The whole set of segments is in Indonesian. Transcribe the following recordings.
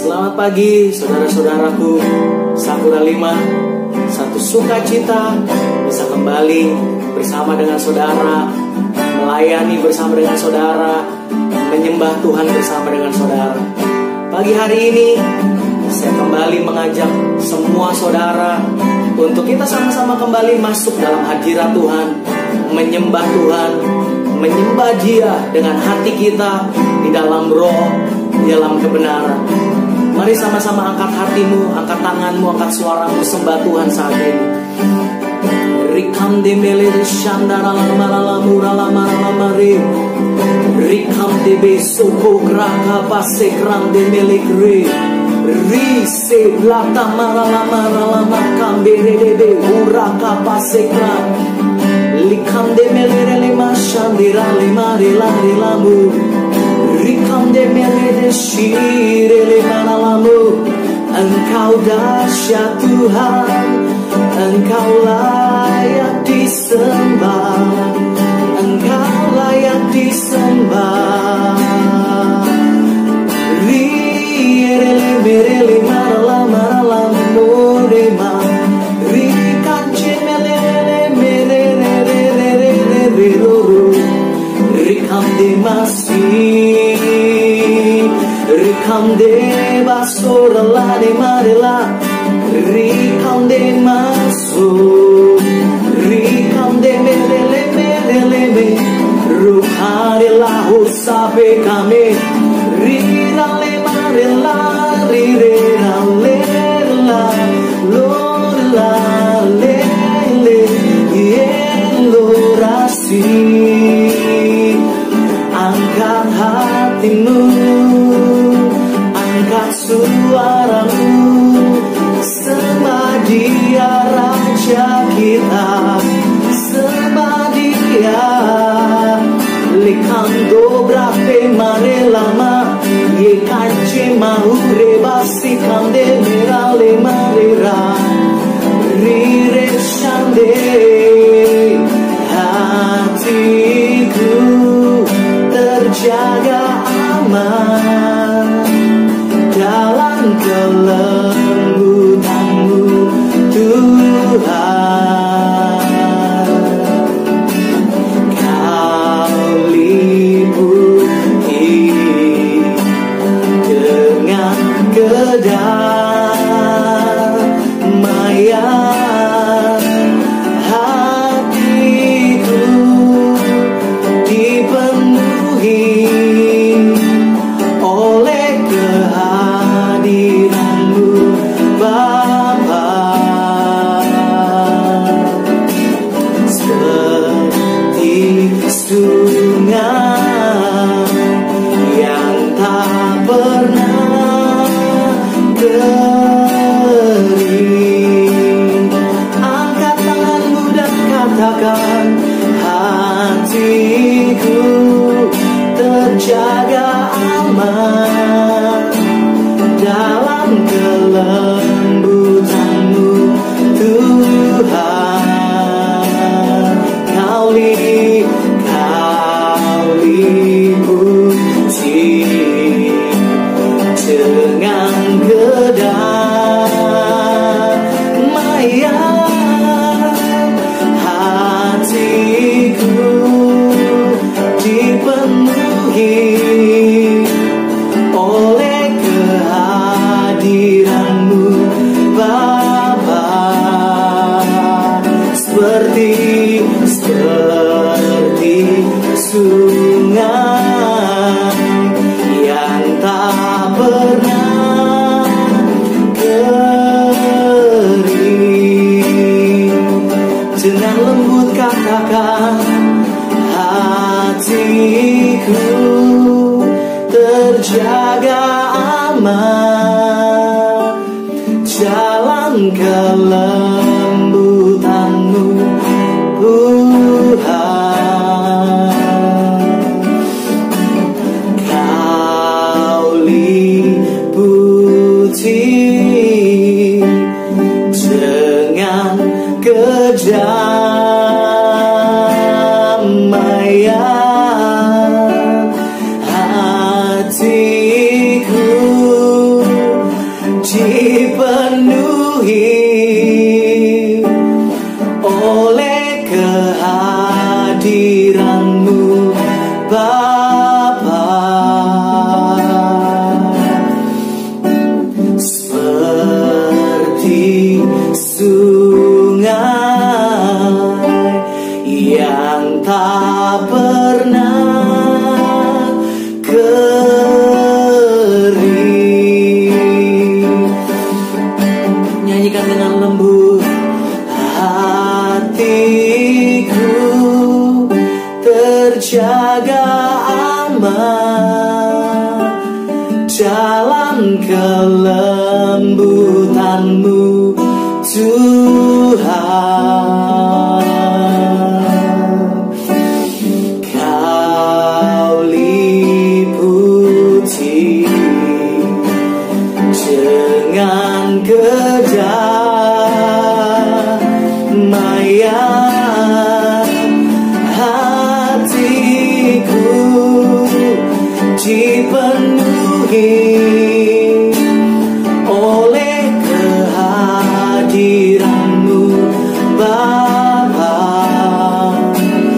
Selamat pagi saudara-saudaraku. Sakura 5, satu sukacita bisa kembali bersama dengan saudara, melayani bersama dengan saudara, menyembah Tuhan bersama dengan saudara. Pagi hari ini saya kembali mengajak semua saudara untuk kita sama-sama kembali masuk dalam hadirat Tuhan, menyembah Tuhan, menyembah Dia dengan hati kita di dalam roh, di dalam kebenaran. Mari sama-sama angkat hatimu, angkat tanganmu, angkat suaramu, sembah Tuhan saat ini. Rikam de mele shandara la mura la mari. Rikam de besoko graka pasekram de mele gre. Rise lata mara la makam bere de uraka pasekram. Likam de mele le mashandira le mare la mu. Rikam de mele de shire le manalamu. Engkau dahsyat Tuhan, Engkau layak disembah, Engkau layak disembah. Riere merele marala morema. Rikan cemele merere loro. Rikam de masih, Rikam de basura la de marela. Rikam de masuk, Rikam de merele ruhani lahu sabe kami. Rira le marela, rira lela, lola lele, yelorasi. Angkat hatimu, angkat suaramu, sembah Dia Raja kita, sembah Dia. Likam dobrape mare lama, ye kanche mahure basi kande merale marera, rire shande. Hatiku terjaga aman dalam kelembutan-Mu Tuhan. Kau liputi dengan kedamaian hatiku dipenuhi oleh kehadiran-Mu Bapa. Seperti sungai yang tak pernah kering. Angkat tanganmu dan katakan, hatiku terjaga aman dalam kelembutan-Mu Tuhan. Kau liputi dengan kedamaian hatiku dipenuhi oleh kehadiran-Mu Bapa. Seperti sungai yang tak pernah kering. Dengan lembut katakan, hatiku terjaga aman dalam kelembutan-Mu Tuhan. Kau liputi dengan kedamaian hatiku Bapa, seperti sungai yang tak pernah kering. Nyanyikan dengan lembut. Hatiku terjaga aman dalam kelembutan-Mu, Tuhan. Kau liputi dengan kedamaian hatiku dipenuhi oleh kehadiran-Mu, Bapa.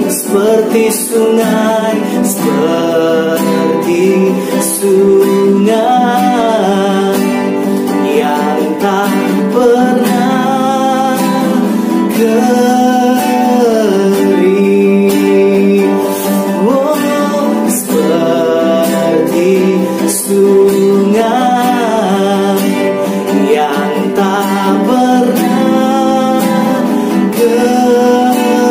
Seperti sungai, seperti sungai yang tak pernah kering. Oh, seperti sungai yang tak pernah kering.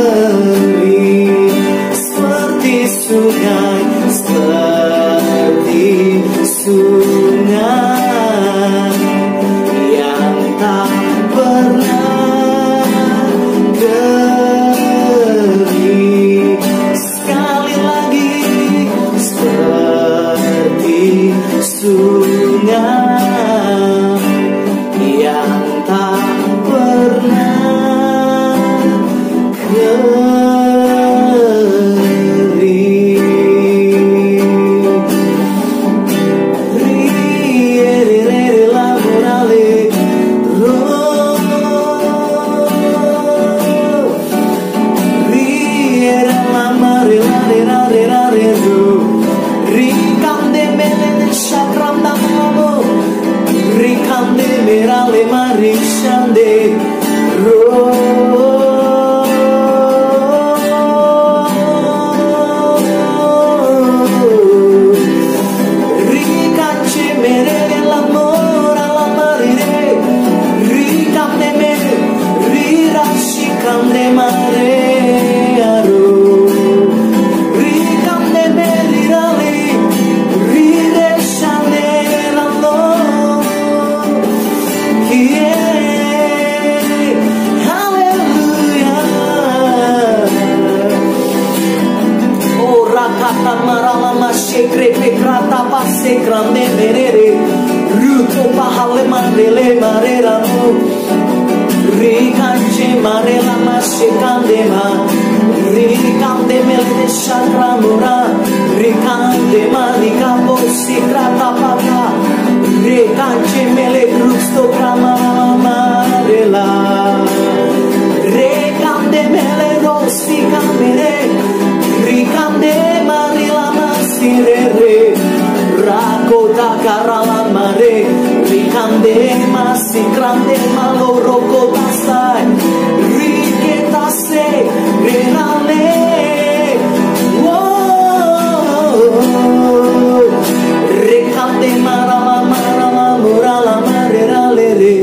Seperti sungai, seperti sungai yang tak pernah kering. Sekali lagi, seperti sungai yang tak pernah kering. Riere la morale, riere la mare la re la re ro. Ricande mele de chakram da mamo, ricande merale marishande ro. Ricance merele l'amore alla marire, ricande mere, rirashicande mare aro. Ricande merirale, rireshande l'amore. Yeah, hallelujah. Oh, rakata maralama shekre pekrata passe grande merere, ruto pahale mandele marerano. Ricance marela mashekande ma, ricande mele de shakramura, ricande maricambo sikrata pata, ricance mele crusto marela, ricande mele rosti camere, ricande marila masirere, rakota karala mare, ricande masikrande maloro kotasai, riketase renale. Whoa, ricande marala marala murala marerale re,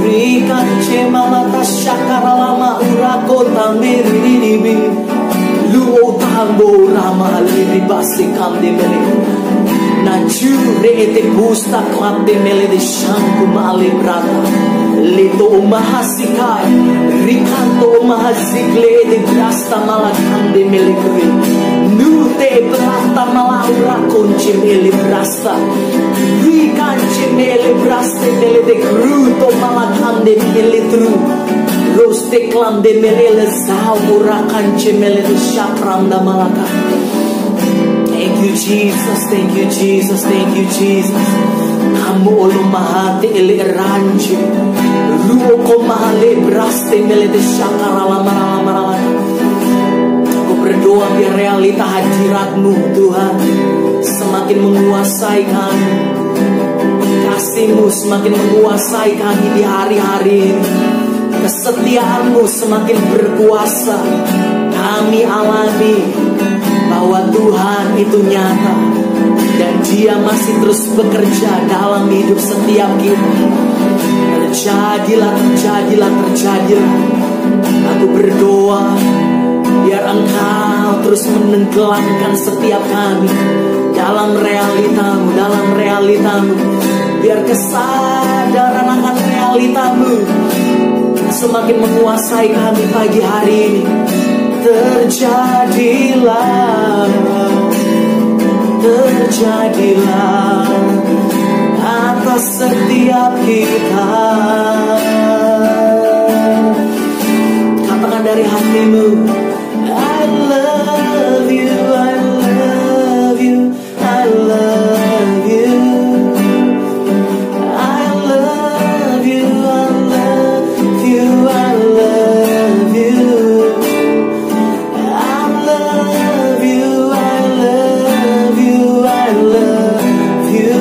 ricance malata shakarala maurakota meriribi, luo tango rama libi basi kande mele. Najure ete busta klande mele de shanku male brata, leto mahasikai, rikanto mahasikle de brasta malakande mele kwe, nute brasta malaura konche mele brasta, rikanche mele braste mele de kruto malakande mele tru, roste klande mele le zaura kanche mele de shakranda malaka. Thank you, Jesus. Thank you, Jesus. Thank you, Jesus. Kamu ulu mahati ili ranji, luo ko mahale braste mele de shakara lama. Aku berdoa biar realita hadirat-Mu Tuhan semakin menguasai kami. Kasih-Mu semakin menguasai kami di hari-hari ini. Kesetiaan-Mu semakin berkuasa. Kami alami bahwa Tuhan itu nyata dan Dia masih terus bekerja dalam hidup setiap kita. Terjadilah, terjadilah, terjadilah. Aku berdoa biar Engkau terus menenggelamkan setiap kami dalam realita-Mu, dalam realita-Mu. Biar kesadaran akan realita-Mu semakin menguasai kami pagi hari ini. Terjadilah, terjadilah atas setiap kita. Katakan dari hatimu, I love you, I love you, I love you, I love you, I love you, I love you, I love you, I love you, I love you,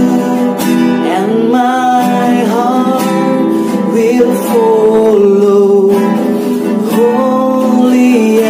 and my heart will follow. Holy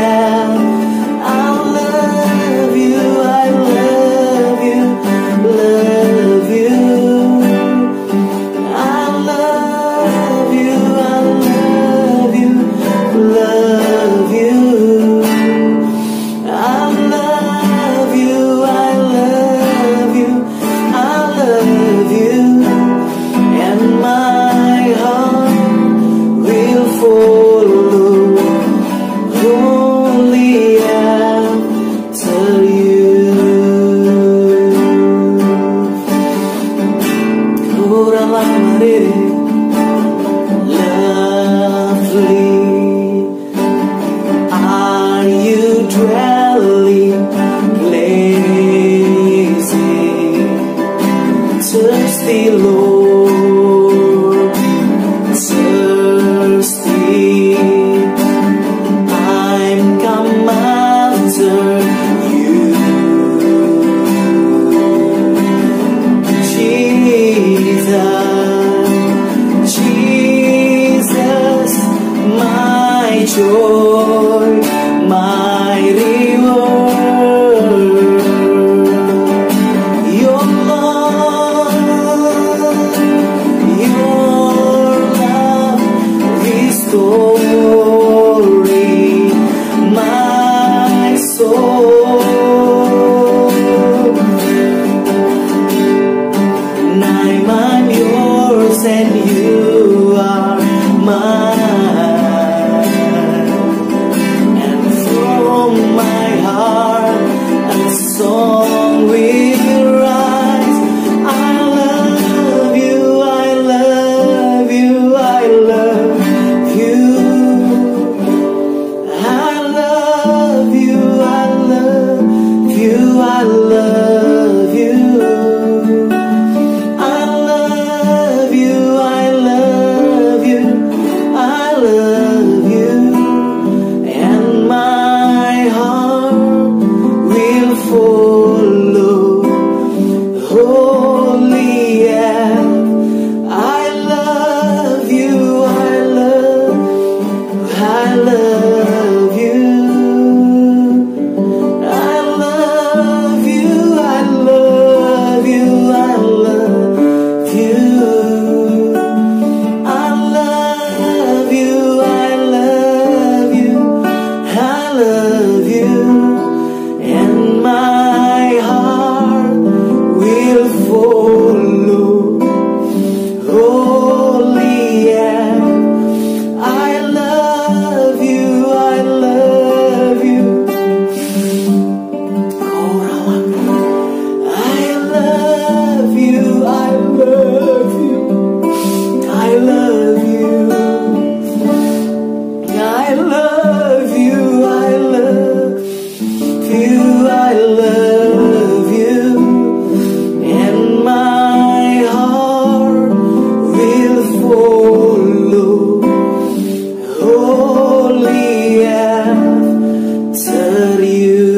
after you.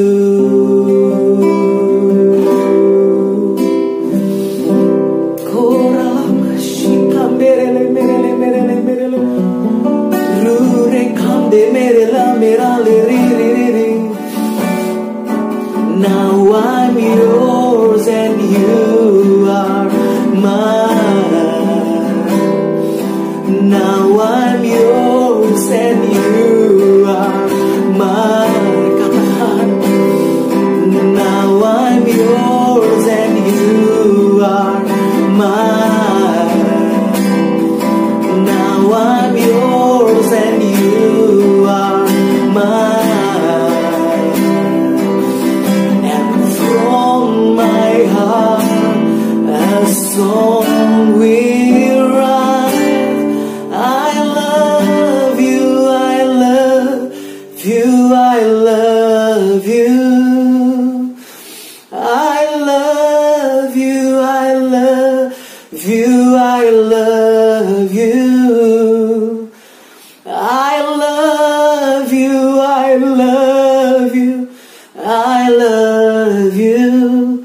Now I'm yours and you are mine. Now I'm yours and you are mine. Katakan, now I'm yours and you are mine. Now I'm yours and you are mine. And from my heart a song will rise. I love you, I love you, I love you. I love you, I love you, I love you. I love you, I love you, I love you.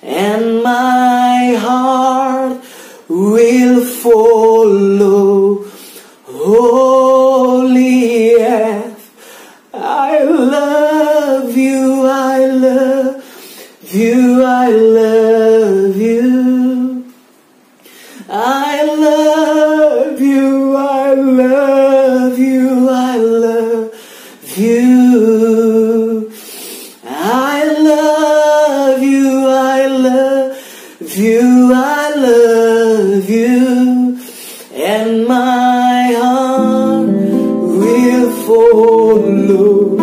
And my heart will follow. Holy F. I love you, I love you, I love you. I love you, I love you, I love you. I love you, I love you, I love you. And my heart will follow.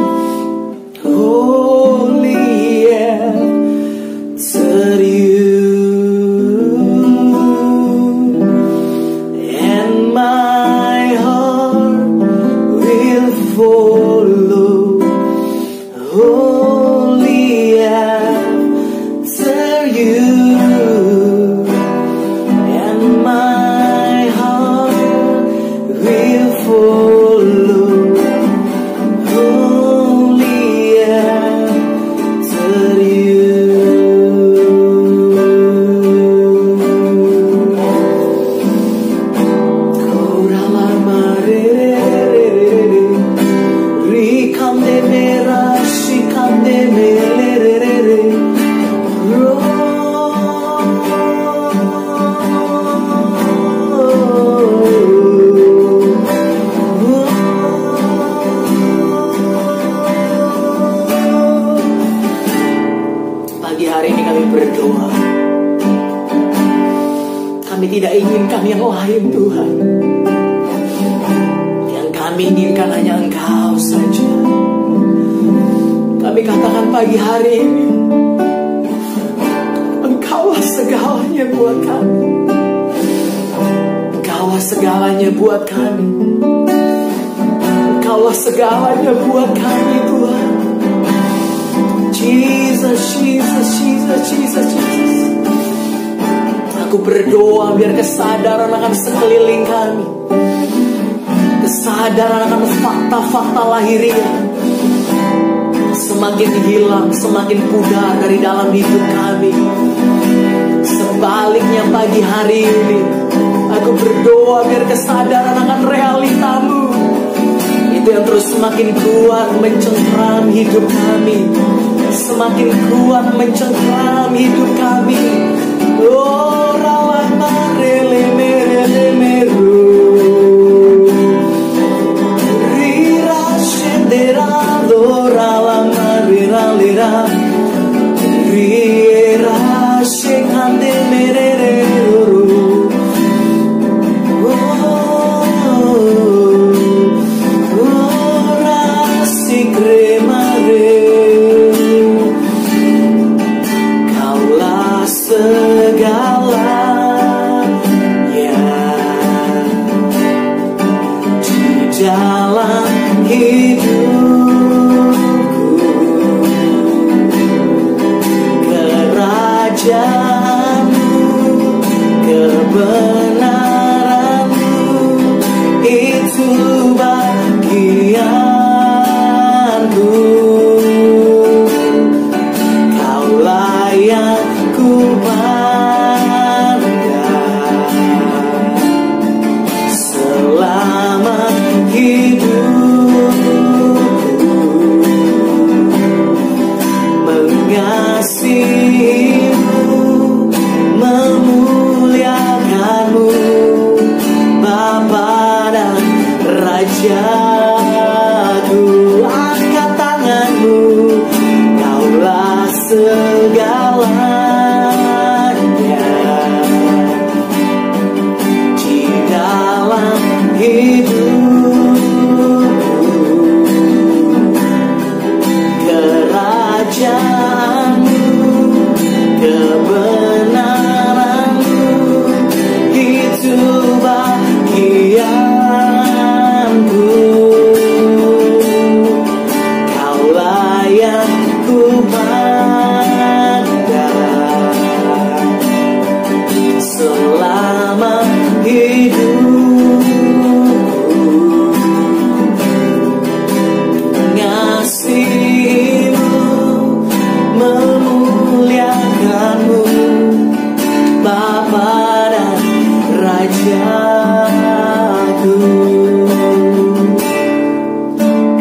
Holy answer you. And my heart will follow. Holy answer you. And my heart will follow. Holy answer you. Korala marere, rikande mera, shikande merere, Pagi hari ini kami berdoa. Kami tidak inginkan yang lain, Tuhan. Yang kami inginkan hanya Engkau saja. Kami katakan pagi hari ini, Engkaulah segalanya buat kami. Engkaulah segalanya buat kami. Engkaulah segalanya buat kami, Tuhan. Jesus, Jesus, Jesus, Jesus, Jesus. Aku berdoa biar kesadaran akan sekeliling kami, kesadaran akan fakta-fakta lahiriah semakin hilang, semakin pudar dari dalam hidup kami. Sebaliknya pagi hari ini aku berdoa biar kesadaran akan realitamu itu yang terus semakin kuat mencengkram hidup kami, semakin kuat mencengkram hidup kami. Oh, rawama rele merele meru, rira shendera dora lama rira lira, rira shekande merere ru. Oh, rasi kremare. Segala segalanya di dalam hidupku. Kerajaanmu, kebenaranmu, itu bagianku. Kaulah yang ku pandang selama hidupku. Mengasihimu, memuliakanmu, Bapa dan Rajaku.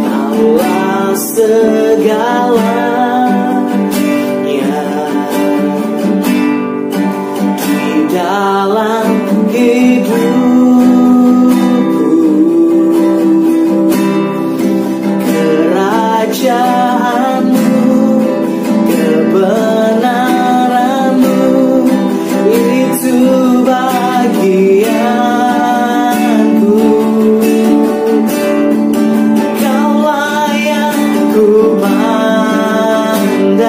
Kaulah segalanya di dalam hidupku. Kerajaanmu, kebenaranmu, itu bagianku. Kaulah yang ku pandang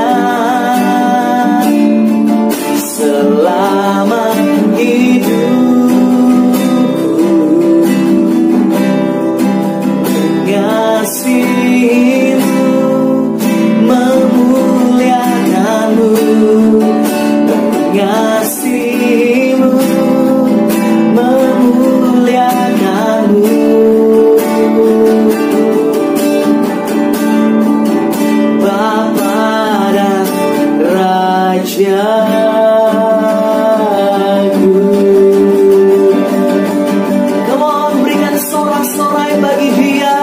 selama hidupku. Mengasihimu, memuliakanmu, mengasihimu, memuliakanmu, Bapa dan Rajaku. Come on, berikan sorak-sorai bagi Dia.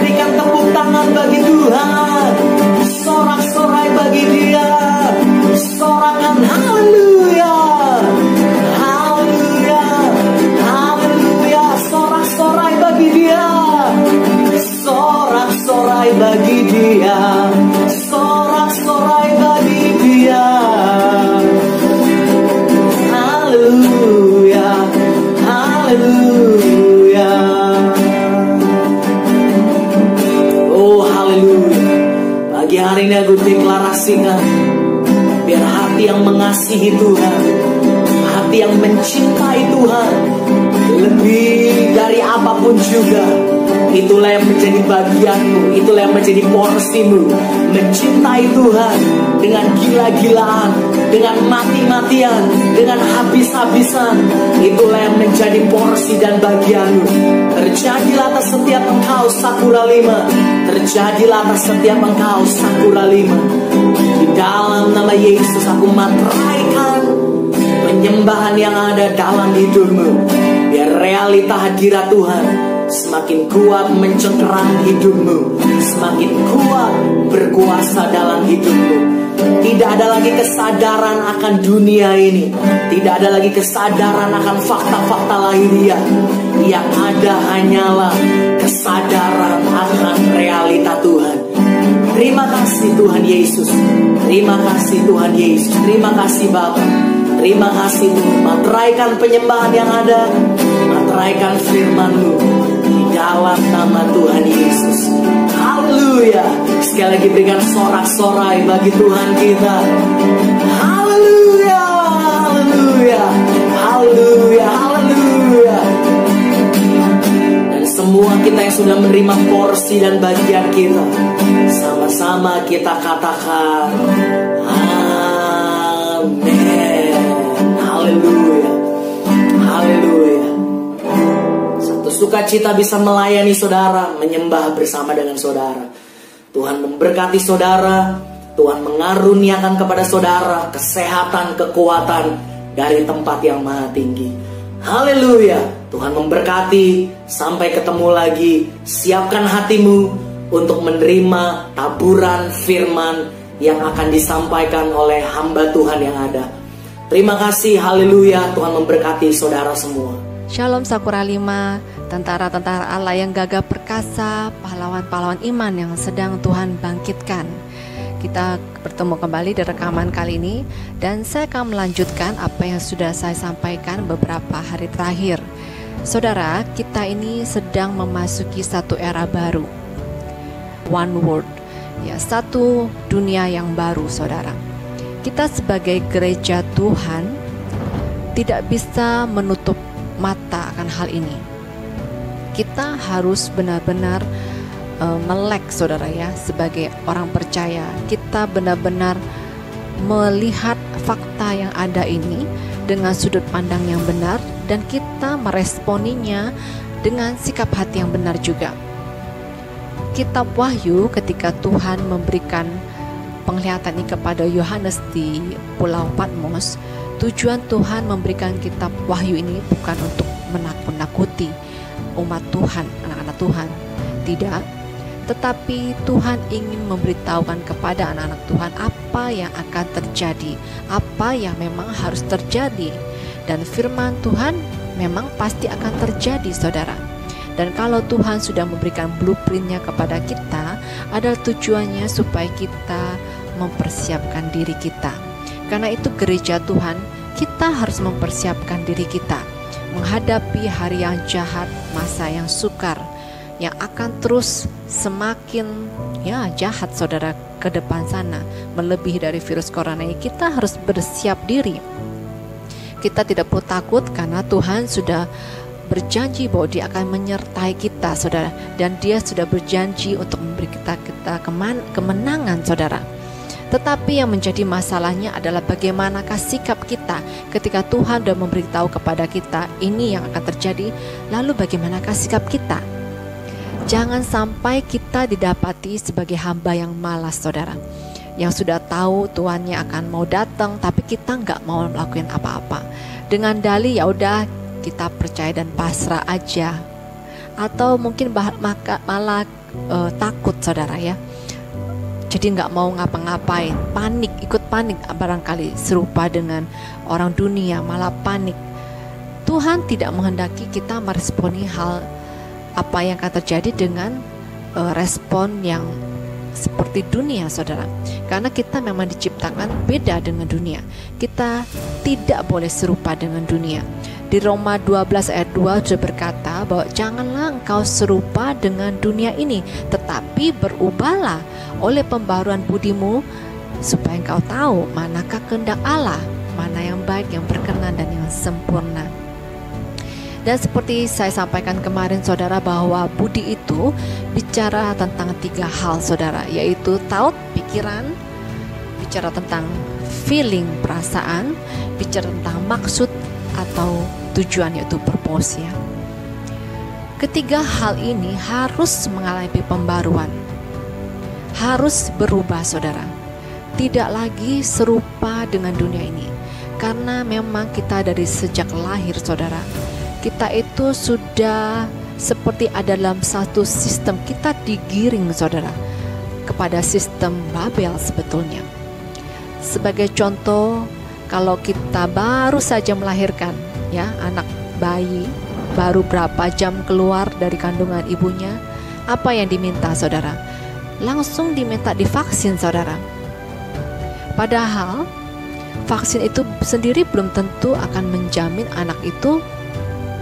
Berikan tepuk tangan bagi Tuhan. Sorak-sorai bagi Dia. Sorakan haleluya, haleluya, haleluya. Sorak-sorai bagi Dia. Sorak-sorai bagi Dia. Sorak-sorai bagi Dia. Haleluya, haleluya. Oh haleluya. Pagi hari ini aku deklarasikan, biar hati yang mengasihi Tuhan, hati yang mencintai Tuhan lebih dari apapun juga, itulah yang menjadi bagianmu, itulah yang menjadi porsimu. Mencintai Tuhan dengan gila-gilaan, dengan mati-matian, dengan habis-habisan, itulah yang menjadi porsi dan bagianmu. Terjadilah atas setiap engkau Sakura 5, terjadilah atas setiap engkau Sakura 5. Di dalam nama Yesus aku materaikan penyembahan yang ada dalam hidupmu. Biar realita hadirat Tuhan semakin kuat mencengkeram hidupmu, semakin kuat berkuasa dalam hidupmu. Tidak ada lagi kesadaran akan dunia ini, tidak ada lagi kesadaran akan fakta-fakta lahiriah. Yang ada hanyalah kesadaran akan realita Tuhan. Terima kasih Tuhan Yesus, terima kasih Tuhan Yesus, terima kasih Bapa. Terima kasih Tuhan, materaikan penyembahan yang ada, materaikan firman-Mu di dalam nama Tuhan Yesus. Haleluya. Sekali lagi berikan sorak-sorai bagi Tuhan kita. Haleluya, haleluya, haleluya, haleluya. Dan semua kita yang sudah menerima porsi dan bagian kita, sama-sama kita katakan amin. Haleluya, haleluya. Satu sukacita bisa melayani saudara, menyembah bersama dengan saudara. Tuhan memberkati saudara, Tuhan mengaruniakan kepada saudara kesehatan, kekuatan dari tempat yang maha tinggi. Haleluya. Tuhan memberkati, sampai ketemu lagi. Siapkan hatimu untuk menerima taburan firman yang akan disampaikan oleh hamba Tuhan yang ada. Terima kasih, haleluya. Tuhan memberkati saudara semua. Shalom Sakura 5, tentara-tentara Allah yang gagah perkasa, pahlawan-pahlawan iman yang sedang Tuhan bangkitkan. kita bertemu kembali di rekaman kali ini, dan saya akan melanjutkan apa yang sudah saya sampaikan beberapa hari terakhir. Saudara, kita ini sedang memasuki satu era baru, one world, ya, satu dunia yang baru. Saudara, kita sebagai gereja Tuhan tidak bisa menutup mata akan hal ini. Kita harus benar-benar melek, saudara, ya, sebagai orang percaya. Kita benar-benar melihat fakta yang ada ini dengan sudut pandang yang benar, dan kita meresponinya dengan sikap hati yang benar juga. Kitab Wahyu, ketika Tuhan memberikan penglihatan ini kepada Yohanes di Pulau Patmos, tujuan Tuhan memberikan kitab Wahyu ini bukan untuk menakut-nakuti umat Tuhan, anak-anak Tuhan, tidak. Tetapi Tuhan ingin memberitahukan kepada anak-anak Tuhan apa yang akan terjadi, apa yang memang harus terjadi. Dan firman Tuhan memang pasti akan terjadi, saudara. Dan kalau Tuhan sudah memberikan blueprintnya kepada kita, adalah tujuannya supaya kita mempersiapkan diri kita. Karena itu gereja Tuhan, kita harus mempersiapkan diri kita menghadapi hari yang jahat, masa yang sukar, yang akan terus semakin jahat, saudara, ke depan sana, melebihi dari virus corona ini. Kita harus bersiap diri. Kita tidak perlu takut karena Tuhan sudah berjanji bahwa Dia akan menyertai kita, saudara, dan Dia sudah berjanji untuk memberi kita kemenangan, saudara. Tetapi yang menjadi masalahnya adalah bagaimanakah sikap kita ketika Tuhan sudah memberitahu kepada kita ini yang akan terjadi, lalu bagaimanakah sikap kita? Jangan sampai kita didapati sebagai hamba yang malas, saudara, yang sudah tahu Tuhannya akan mau datang, tapi kita nggak mau melakukan apa-apa. Dengan dalih ya udah kita percaya dan pasrah aja, atau mungkin malah takut, saudara, ya. Jadi nggak mau ngapa-ngapain, panik, ikut panik, barangkali serupa dengan orang dunia, malah panik. Tuhan tidak menghendaki kita meresponi hal apa yang akan terjadi dengan respon yang seperti dunia, saudara. Karena kita memang diciptakan beda dengan dunia. Kita tidak boleh serupa dengan dunia. Di Roma 12 ayat 2 sudah berkata bahwa janganlah engkau serupa dengan dunia ini, tetapi berubahlah oleh pembaruan budimu, supaya engkau tahu manakah kehendak Allah, mana yang baik, yang berkenan, dan yang sempurna. Dan seperti saya sampaikan kemarin, saudara, bahwa budi itu bicara tentang 3 hal, saudara, yaitu thought, pikiran, bicara tentang feeling, perasaan, bicara tentang maksud atau tujuan, yaitu purpose, ya. Ketiga hal ini harus mengalami pembaruan, harus berubah, saudara. Tidak lagi serupa dengan dunia ini, karena memang kita dari sejak lahir, saudara, kita itu sudah seperti ada dalam satu sistem. Kita digiring, saudara, kepada sistem Babel sebetulnya. Sebagai contoh, kalau kita baru saja melahirkan, ya, anak bayi baru berapa jam keluar dari kandungan ibunya, apa yang diminta, saudara? Langsung diminta divaksin, saudara. Padahal vaksin itu sendiri belum tentu akan menjamin anak itu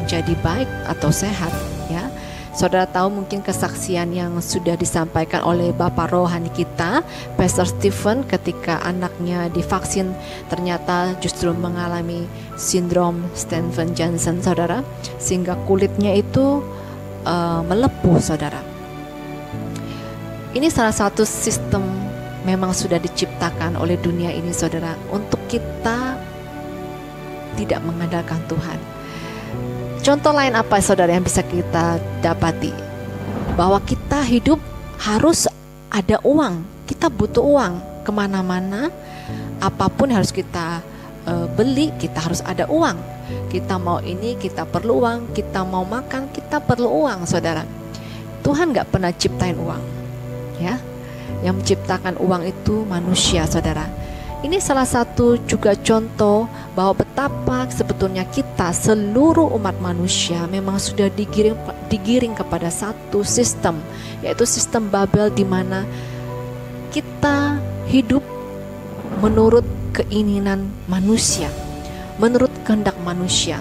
jadi baik atau sehat, ya. Saudara tahu mungkin kesaksian yang sudah disampaikan oleh Bapak rohani kita, Pastor Stephen, ketika anaknya divaksin ternyata justru mengalami sindrom Stevens-Johnson, saudara, sehingga kulitnya itu melepuh, saudara. Ini salah satu sistem memang sudah diciptakan oleh dunia ini, saudara, untuk kita tidak mengandalkan Tuhan. Contoh lain apa, saudara, yang bisa kita dapati? Bahwa kita hidup harus ada uang. Kita butuh uang kemana-mana, apapun harus kita beli, kita harus ada uang. Kita mau ini, kita perlu uang. Kita mau makan, kita perlu uang, saudara. Tuhan gak pernah ciptain uang, ya. Yang menciptakan uang itu manusia, saudara. Ini salah satu juga contoh bahwa betapa sebetulnya kita, seluruh umat manusia, memang sudah digiring kepada satu sistem, yaitu sistem Babel, di mana kita hidup menurut keinginan manusia, menurut kehendak manusia.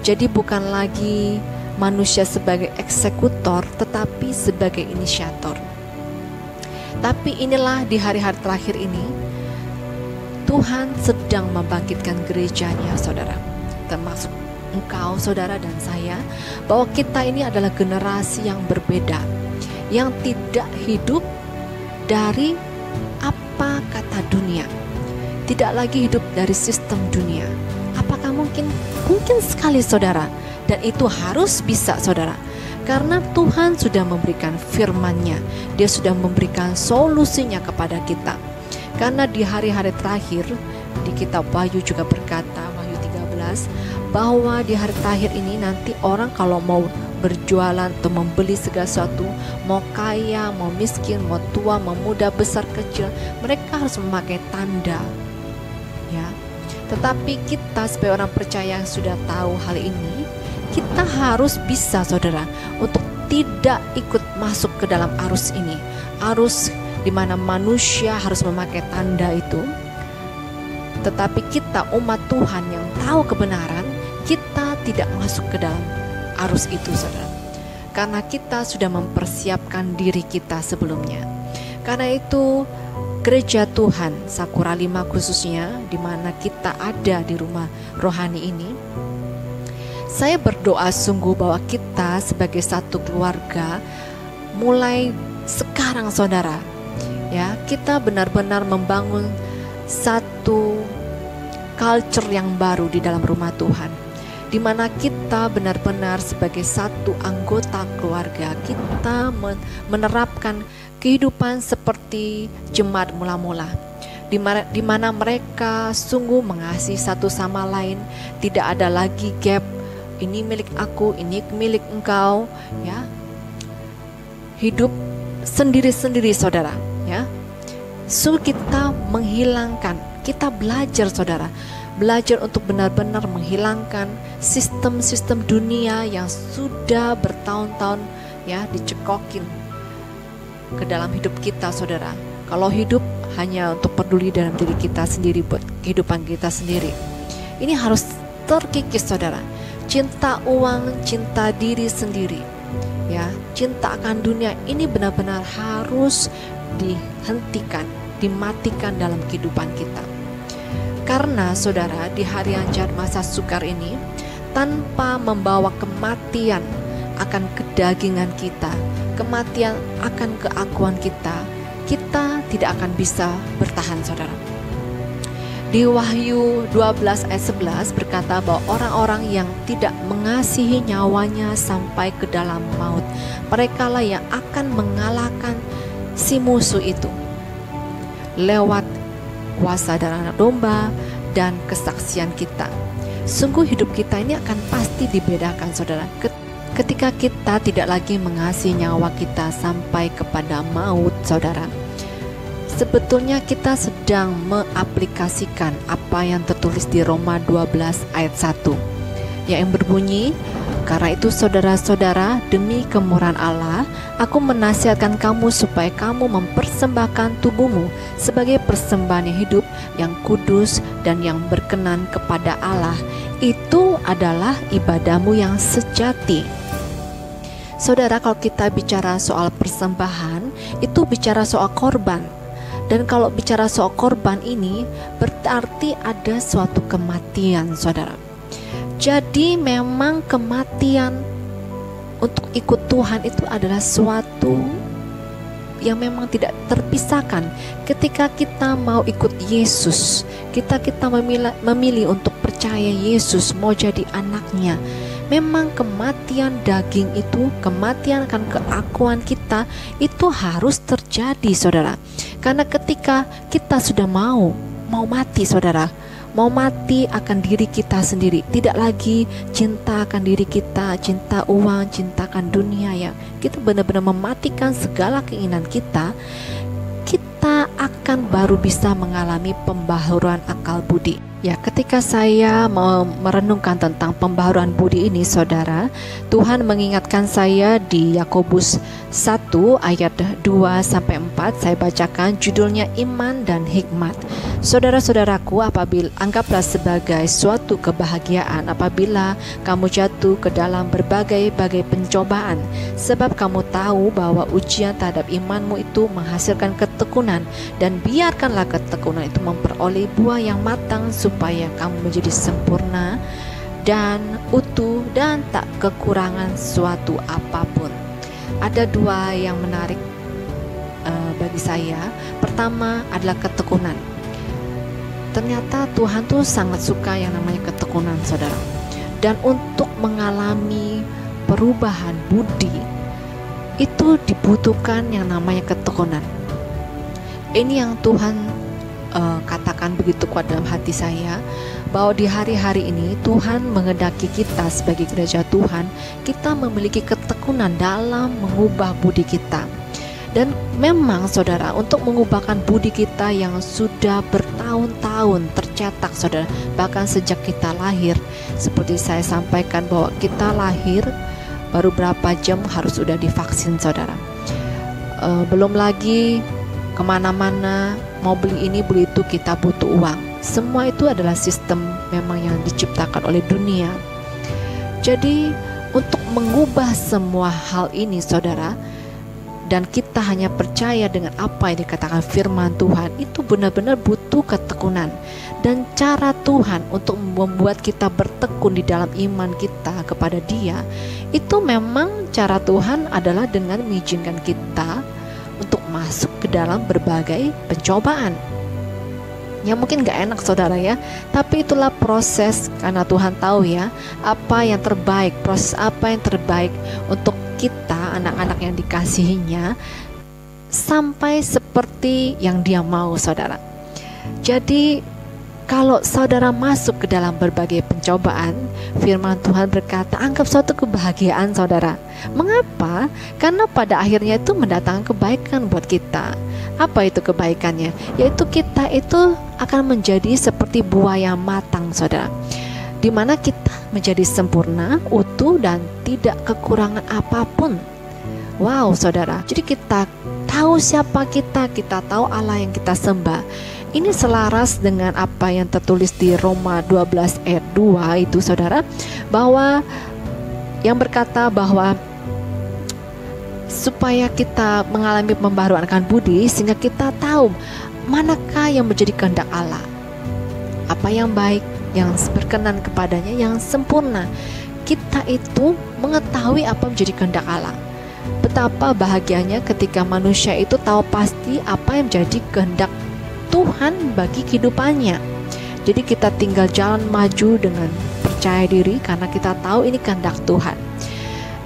Jadi bukan lagi manusia sebagai eksekutor, tetapi sebagai inisiator. Tapi inilah di hari-hari terakhir ini, Tuhan sedang membangkitkan gerejanya, saudara, termasuk engkau, saudara, dan saya, bahwa kita ini adalah generasi yang berbeda, yang tidak hidup dari apa kata dunia, tidak lagi hidup dari sistem dunia. Apakah mungkin? Mungkin sekali, saudara, dan itu harus bisa, saudara, karena Tuhan sudah memberikan firman-Nya, Dia sudah memberikan solusinya kepada kita. Karena di hari-hari terakhir, di kitab Wahyu juga berkata, Wahyu 13, bahwa di hari terakhir ini nanti orang kalau mau berjualan atau membeli segala sesuatu, mau kaya, mau miskin, mau tua, mau muda, besar, kecil, mereka harus memakai tanda, ya. Tetapi kita sebagai orang percaya yang sudah tahu hal ini, kita harus bisa, saudara, untuk tidak ikut masuk ke dalam arus ini, arus di mana manusia harus memakai tanda itu. Tetapi kita umat Tuhan yang tahu kebenaran, kita tidak masuk ke dalam arus itu, saudara, karena kita sudah mempersiapkan diri kita sebelumnya. Karena itu gereja Tuhan Sakura 5 khususnya, di mana kita ada di rumah rohani ini, saya berdoa sungguh bahwa kita sebagai satu keluarga mulai sekarang, saudara, ya, kita benar-benar membangun satu culture yang baru di dalam rumah Tuhan, di mana kita benar-benar sebagai satu anggota keluarga, kita menerapkan kehidupan seperti jemaat mula-mula, di mana mereka sungguh mengasihi satu sama lain, tidak ada lagi gap, ini milik aku, ini milik engkau, ya. Hidup sendiri-sendiri, saudara, ya. So kita menghilangkan, kita belajar, saudara, belajar untuk benar-benar menghilangkan sistem-sistem dunia yang sudah bertahun-tahun, ya, dicekokin ke dalam hidup kita, saudara. Kalau hidup hanya untuk peduli dalam diri kita sendiri, buat kehidupan kita sendiri, ini harus terkikis, saudara. Cinta uang, cinta diri sendiri, ya, cinta akan dunia, ini benar-benar harus dihentikan, dimatikan dalam kehidupan kita. Karena, saudara, di hari yang jahat masa sukar ini, tanpa membawa kematian akan kedagingan kita, kematian akan keakuan kita, kita tidak akan bisa bertahan, saudara. Di Wahyu 12 ayat 11 berkata bahwa orang-orang yang tidak mengasihi nyawanya sampai ke dalam maut, merekalah yang akan mengalahkan si musuh itu lewat kuasa darah anak domba dan kesaksian kita. Sungguh hidup kita ini akan pasti dibedakan, saudara, ketika kita tidak lagi mengasihi nyawa kita sampai kepada maut, saudara. Sebetulnya kita sedang mengaplikasikan apa yang tertulis di Roma 12 ayat 1, yang berbunyi, karena itu saudara-saudara, demi kemurahan Allah, aku menasihatkan kamu supaya kamu mempersembahkan tubuhmu sebagai persembahan yang hidup, yang kudus, dan yang berkenan kepada Allah. Itu adalah ibadahmu yang sejati. Saudara, kalau kita bicara soal persembahan, itu bicara soal korban. Dan kalau bicara soal korban ini, berarti ada suatu kematian, saudara. Jadi memang kematian untuk ikut Tuhan itu adalah suatu yang memang tidak terpisahkan. Ketika kita mau ikut Yesus, kita memilih untuk percaya Yesus, mau jadi anaknya, memang kematian daging itu, kematian akan keakuan kita itu harus terjadi, saudara. Karena ketika kita sudah mau mati, saudara, mau mati akan diri kita sendiri, tidak lagi cinta akan diri kita, cinta uang, cinta akan dunia, ya. Kita benar-benar mematikan segala keinginan kita, kita akan baru bisa mengalami pembaharuan akal budi. Ya, ketika saya merenungkan tentang pembaharuan budi ini, saudara, Tuhan mengingatkan saya di Yakobus 1 ayat 2-4 saya bacakan, judulnya Iman dan Hikmat. Saudara-saudaraku, apabila anggaplah sebagai suatu kebahagiaan apabila kamu jatuh ke dalam berbagai-bagai pencobaan, sebab kamu tahu bahwa ujian terhadap imanmu itu menghasilkan ketekunan, dan biarkanlah ketekunan itu memperoleh buah yang matang supaya kamu menjadi sempurna dan utuh dan tak kekurangan suatu apapun. Ada dua yang menarik bagi saya. Pertama adalah ketekunan. Ternyata Tuhan tuh sangat suka yang namanya ketekunan, saudara. Dan untuk mengalami perubahan budi itu dibutuhkan yang namanya ketekunan. Ini yang Tuhan katakan begitu kuat dalam hati saya, bahwa di hari-hari ini Tuhan menghendaki kita sebagai gereja Tuhan, kita memiliki ketekunan dalam mengubah budi kita. Dan memang saudara, untuk mengubahkan budi kita yang sudah bertahun-tahun tercetak saudara, bahkan sejak kita lahir, seperti saya sampaikan bahwa kita lahir baru berapa jam harus sudah divaksin saudara. Belum lagi kemana-mana, mau beli ini beli itu kita butuh uang. Semua itu adalah sistem memang yang diciptakan oleh dunia. Jadi untuk mengubah semua hal ini saudara, dan kita hanya percaya dengan apa yang dikatakan firman Tuhan, itu benar-benar butuh ketekunan. Dan cara Tuhan untuk membuat kita bertekun di dalam iman kita kepada Dia, itu memang cara Tuhan adalah dengan mengizinkan kita untuk masuk ke dalam berbagai pencobaan. Ya mungkin gak enak saudara ya, tapi itulah proses, karena Tuhan tahu ya apa yang terbaik, proses apa yang terbaik untuk kita anak-anak yang dikasihinya sampai seperti yang Dia mau saudara. Jadi kalau saudara masuk ke dalam berbagai pencobaan, firman Tuhan berkata, anggap suatu kebahagiaan saudara. Mengapa? Karena pada akhirnya itu mendatangkan kebaikan buat kita. Apa itu kebaikannya? Yaitu kita itu akan menjadi seperti buah yang matang saudara, di mana kita menjadi sempurna, utuh, dan tidak kekurangan apapun. Wow saudara, jadi kita tahu siapa kita tahu Allah yang kita sembah. Ini selaras dengan apa yang tertulis di Roma 12 ayat 2 itu saudara, bahwa yang berkata bahwa supaya kita mengalami pembaharuan akan budi, sehingga kita tahu manakah yang menjadi kehendak Allah, apa yang baik, yang berkenan kepadanya, yang sempurna. Kita itu mengetahui apa menjadi kehendak Allah. Betapa bahagianya ketika manusia itu tahu pasti apa yang menjadi kehendak Tuhan bagi kehidupannya. Jadi kita tinggal jalan maju dengan percaya diri karena kita tahu ini kehendak Tuhan.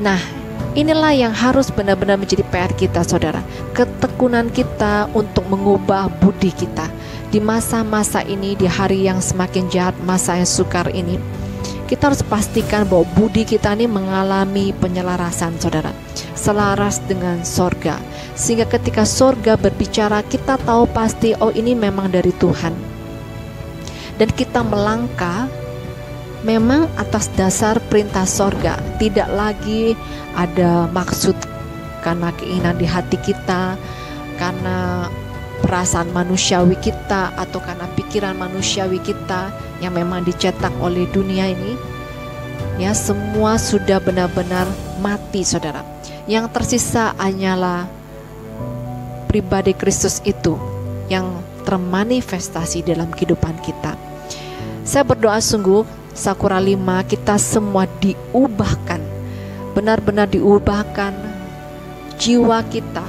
Nah, inilah yang harus benar-benar menjadi PR kita saudara, ketekunan kita untuk mengubah budi kita. Di masa-masa ini, di hari yang semakin jahat, masa yang sukar ini, kita harus pastikan bahwa budi kita ini mengalami penyelarasan saudara, selaras dengan sorga, sehingga ketika sorga berbicara kita tahu pasti, oh ini memang dari Tuhan. Dan kita melangkah memang atas dasar perintah sorga, tidak lagi ada maksud karena keinginan di hati kita, karena perasaan manusiawi kita, atau karena pikiran manusiawi kita yang memang dicetak oleh dunia ini. Ya, semua sudah benar-benar mati saudara. Yang tersisa hanyalah pribadi Kristus itu yang termanifestasi dalam kehidupan kita. Saya berdoa sungguh Sakura 5 kita semua diubahkan, benar-benar diubahkan, jiwa kita,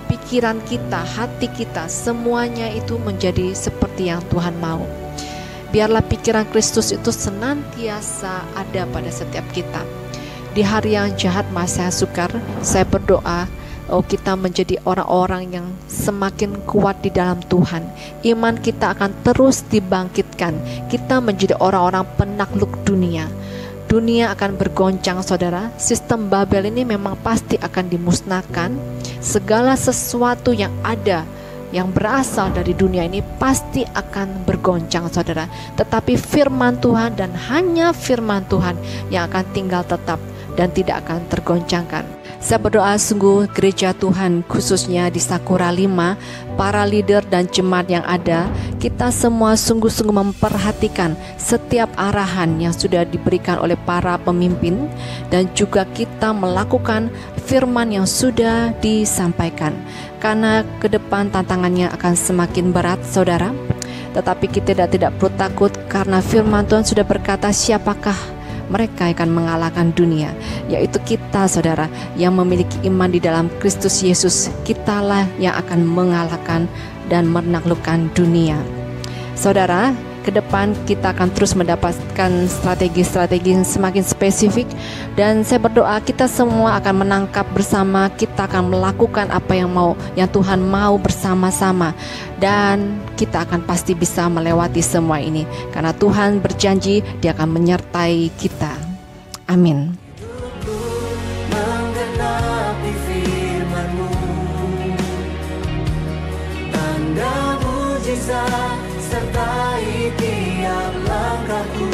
pikiran kita, hati kita, semuanya itu menjadi seperti yang Tuhan mau. Biarlah pikiran Kristus itu senantiasa ada pada setiap kita. Di hari yang jahat, masa yang sukar, saya berdoa kita menjadi orang-orang yang semakin kuat di dalam Tuhan. Iman kita akan terus dibangkitkan. Kita menjadi orang-orang penakluk dunia. Dunia akan bergoncang saudara. Sistem Babel ini memang pasti akan dimusnahkan. Segala sesuatu yang ada, yang berasal dari dunia ini pasti akan bergoncang saudara. Tetapi firman Tuhan dan hanya firman Tuhan yang akan tinggal tetap. dan tidak akan tergoncangkan. Saya berdoa sungguh gereja Tuhan, khususnya di Sakura 5, para leader dan jemaat yang ada, kita semua sungguh-sungguh memperhatikan setiap arahan yang sudah diberikan oleh para pemimpin, dan juga kita melakukan firman yang sudah disampaikan. Karena ke depan tantangannya akan semakin berat, saudara. Tetapi kita tidak perlu takut, karena firman Tuhan sudah berkata, siapakah mereka akan mengalahkan dunia, yaitu kita, saudara, yang memiliki iman di dalam Kristus Yesus. Kitalah yang akan mengalahkan dan menaklukkan dunia. Saudara, ke depan kita akan terus mendapatkan strategi-strategi yang semakin spesifik, dan saya berdoa kita semua akan menangkap bersama, kita akan melakukan apa yang Tuhan mau bersama-sama, dan kita akan pasti bisa melewati semua ini karena Tuhan berjanji Dia akan menyertai kita. Amin. Menggenapi firman-Mu, tanda mujizat sertai tiap langkahku.